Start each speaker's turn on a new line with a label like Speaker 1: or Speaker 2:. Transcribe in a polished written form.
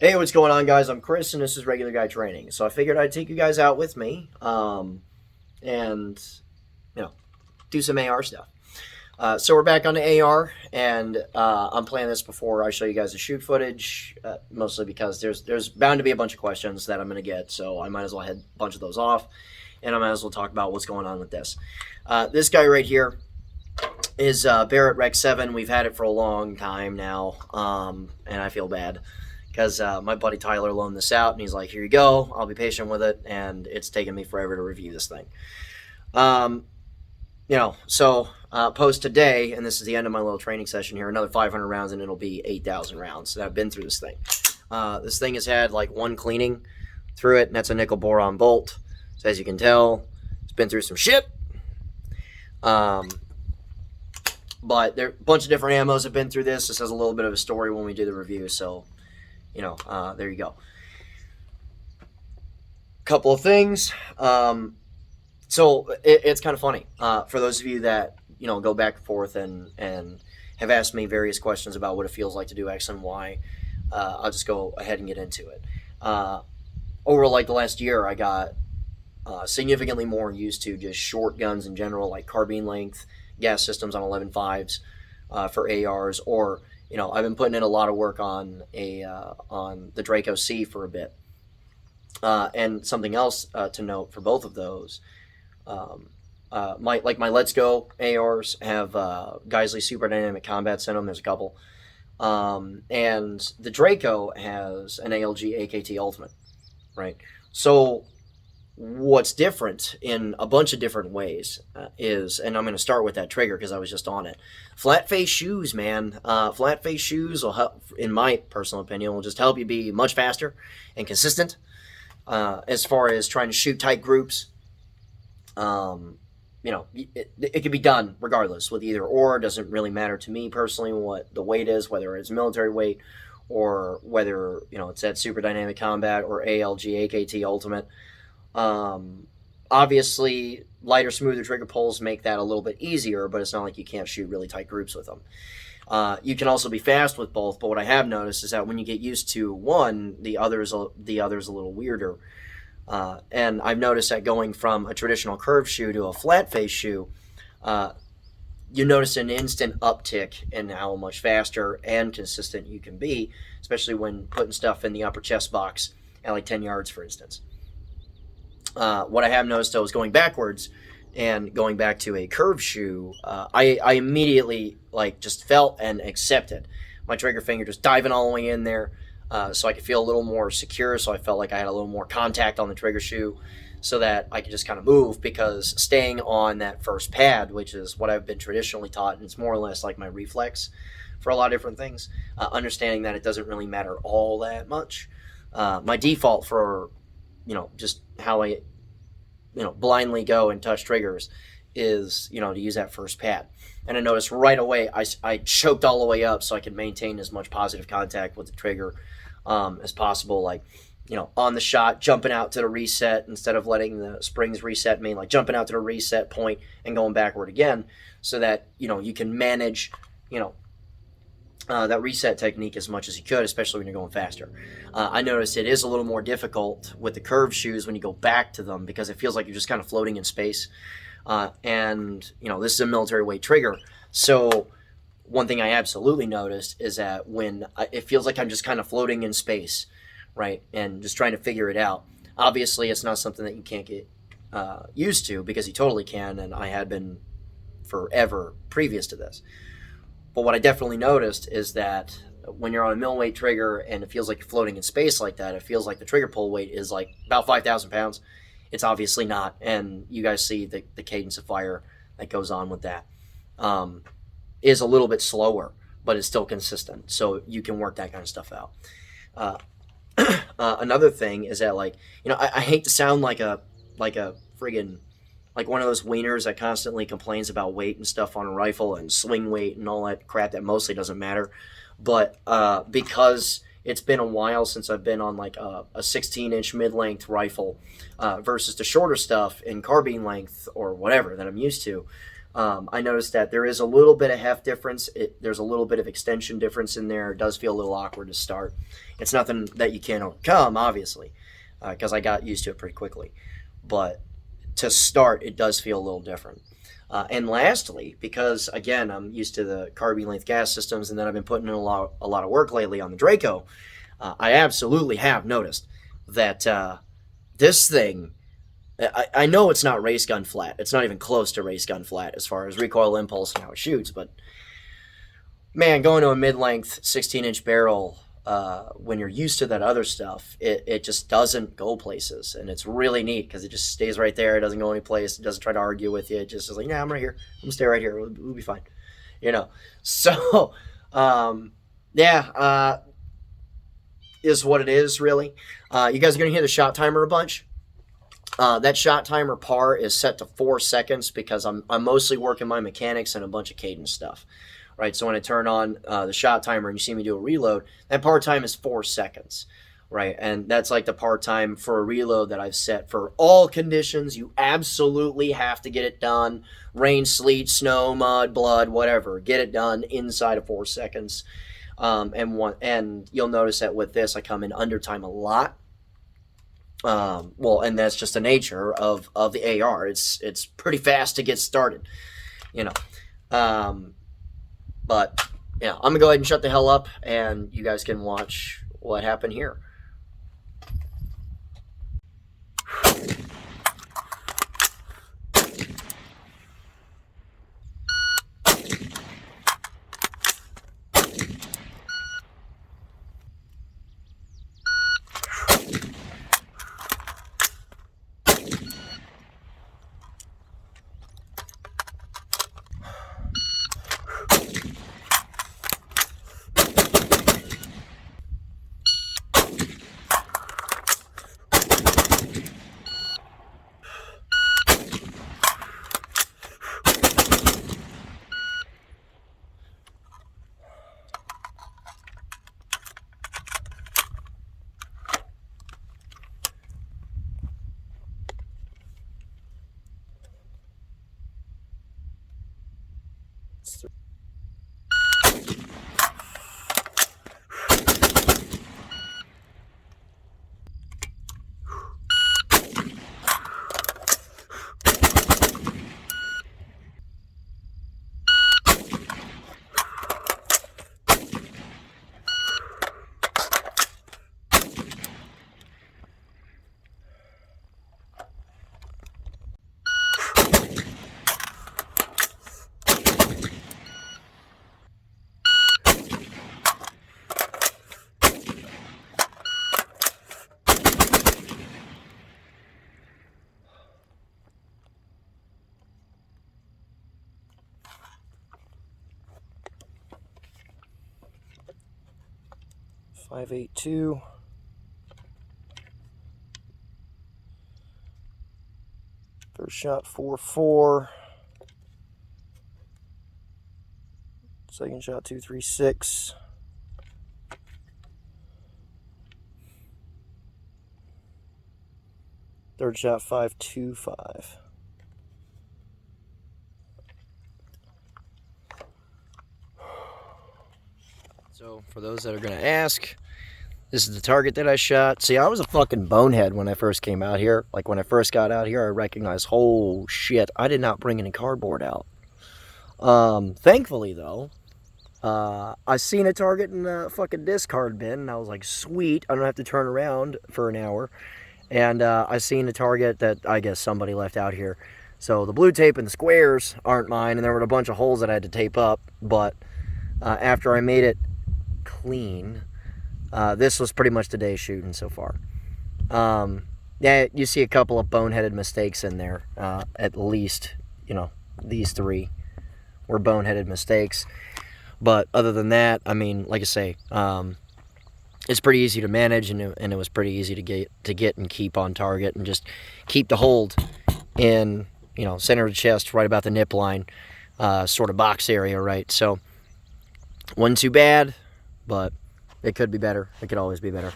Speaker 1: Hey, what's going on, guys? I'm Chris, and this is Regular Guy Training. So I figured I'd take you guys out with me, and you know, do some AR stuff. So we're back on the AR, and I'm playing this before I show you guys the shoot footage, mostly because there's bound to be a bunch of questions that I'm gonna get, so I might as well head a bunch of those off, and I might as well talk about what's going on with this. This guy right here is Barret Rec7. We've had it for a long time now, and I feel bad because my buddy Tyler loaned this out, and he's like, "Here you go. I'll be patient with it," and it's taken me forever to review this thing. Um, post today, and this is the end of my little training session here. Another 500 rounds, and it'll be 8,000 rounds that I've been through this thing. This thing has had like one cleaning through it, and that's a nickel boron bolt. So as you can tell, it's been through some shit. But there a bunch of different ammos have been through this. This has a little bit of a story when we do the review, so there you go. Couple of things. It's kind of funny for those of you that go back and forth and have asked me various questions about what it feels like to do X and Y. I'll just go ahead and get into it. Over like the last year, I got significantly more used to just short guns in general, like carbine length gas systems on 11.5s for ARs, or I've been putting in a lot of work on the Draco C for a bit. And something else to note for both of those, my Let's Go ARs have Geisley Super Dynamic Combat in them. There's a couple, and the Draco has an ALG AKT Ultimate, right? So what's different in a bunch of different ways is, and I'm going to start with that trigger because I was just on it. Flat face shoes, man. Flat face shoes will help, in my personal opinion, will just help you be much faster and consistent as far as trying to shoot tight groups. It can be done regardless with either or. It doesn't really matter to me personally what the weight is, whether it's military weight or whether it's that super dynamic combat or ALG AKT Ultimate. Obviously, lighter, smoother trigger pulls make that a little bit easier, but it's not like you can't shoot really tight groups with them. You can also be fast with both, but what I have noticed is that when you get used to one, the other's a little weirder. And I've noticed that going from a traditional curved shoe to a flat face shoe, you notice an instant uptick in how much faster and consistent you can be, especially when putting stuff in the upper chest box at like 10 yards, for instance. What I have noticed, though, is going backwards and going back to a curved shoe, I immediately just felt and accepted my trigger finger just diving all the way in there, so I could feel a little more secure. So I felt like I had a little more contact on the trigger shoe, so that I could just kind of move, because staying on that first pad, which is what I've been traditionally taught, and it's more or less like my reflex for a lot of different things, understanding that it doesn't really matter all that much. My default for just how I blindly go and touch triggers is to use that first pad. And I noticed right away I choked all the way up so I could maintain as much positive contact with the trigger as possible, like on the shot, jumping out to the reset instead of letting the springs reset me, like jumping out to the reset point and going backward again, so that you can manage that reset technique as much as you could, especially when you're going faster. I noticed it is a little more difficult with the curved shoes when you go back to them, because it feels like you're just kind of floating in space. And this is a military weight trigger. So one thing I absolutely noticed is that when it feels like I'm just kind of floating in space, right, and just trying to figure it out. Obviously, it's not something that you can't get used to, because you totally can, and I had been forever previous to this. But what I definitely noticed is that when you're on a mil weight trigger and it feels like you're floating in space like that, it feels like the trigger pull weight is like about 5,000 pounds. It's obviously not, and you guys see the cadence of fire that goes on with that is a little bit slower, but it's still consistent, so you can work that kind of stuff out. Another thing is that I hate to sound like a friggin' like one of those wieners that constantly complains about weight and stuff on a rifle and swing weight and all that crap that mostly doesn't matter. But because it's been a while since I've been on like a 16-inch mid-length rifle versus the shorter stuff in carbine length or whatever that I'm used to, I noticed that there is a little bit of heft difference. There's a little bit of extension difference in there. It does feel a little awkward to start. It's nothing that you can't overcome, obviously, because I got used to it pretty quickly. But to start, it does feel a little different. And lastly, because again, I'm used to the carbine length gas systems, and then I've been putting in a lot of work lately on the Draco, I absolutely have noticed that this thing, I know it's not race gun flat. It's not even close to race gun flat as far as recoil impulse and how it shoots. But man, going to a mid-length 16-inch barrel, when you're used to that other stuff, it just doesn't go places. And it's really neat because it just stays right there. It doesn't go any place. It doesn't try to argue with you. It just is like, yeah, I'm right here. I'm going to stay right here. We'll be fine. You know? So, yeah, is what it is, really. You guys are going to hear the shot timer a bunch. That shot timer par is set to 4 seconds because I'm mostly working my mechanics and a bunch of cadence stuff, right? So when I turn on the shot timer and you see me do a reload, that par time is 4 seconds, right? And that's like the par time for a reload that I've set for all conditions. You absolutely have to get it done. Rain, sleet, snow, mud, blood, whatever. Get it done inside of 4 seconds. And you'll notice that with this, I come in under time a lot. Well, and that's just the nature of the AR. It's pretty fast to get started, you know. But yeah, I'm gonna go ahead and shut the hell up, and you guys can watch what happened here. .582. First shot 4.4. Second shot 2.36. Third shot 5.25. So, for those that are going to ask, this is the target that I shot. See, I was a fucking bonehead when I first came out here. Like, when I first got out here, I recognized, oh, shit, I did not bring any cardboard out. Thankfully, though, I seen a target in the fucking discard bin, and I was like, sweet, I don't have to turn around for an hour. And I seen a target that I guess somebody left out here. So, the blue tape and the squares aren't mine, and there were a bunch of holes that I had to tape up. But after I made it clean, this was pretty much the day shooting so far. Yeah, you see a couple of boneheaded mistakes in there. At least, you know, these three were boneheaded mistakes. But other than that, I mean, like I say, it's pretty easy to manage, and it was pretty easy to get and keep on target, and just keep the hold in, you know, center of the chest, right about the nip line, sort of box area, right? So, wasn't too bad, but it could be better. It could always be better.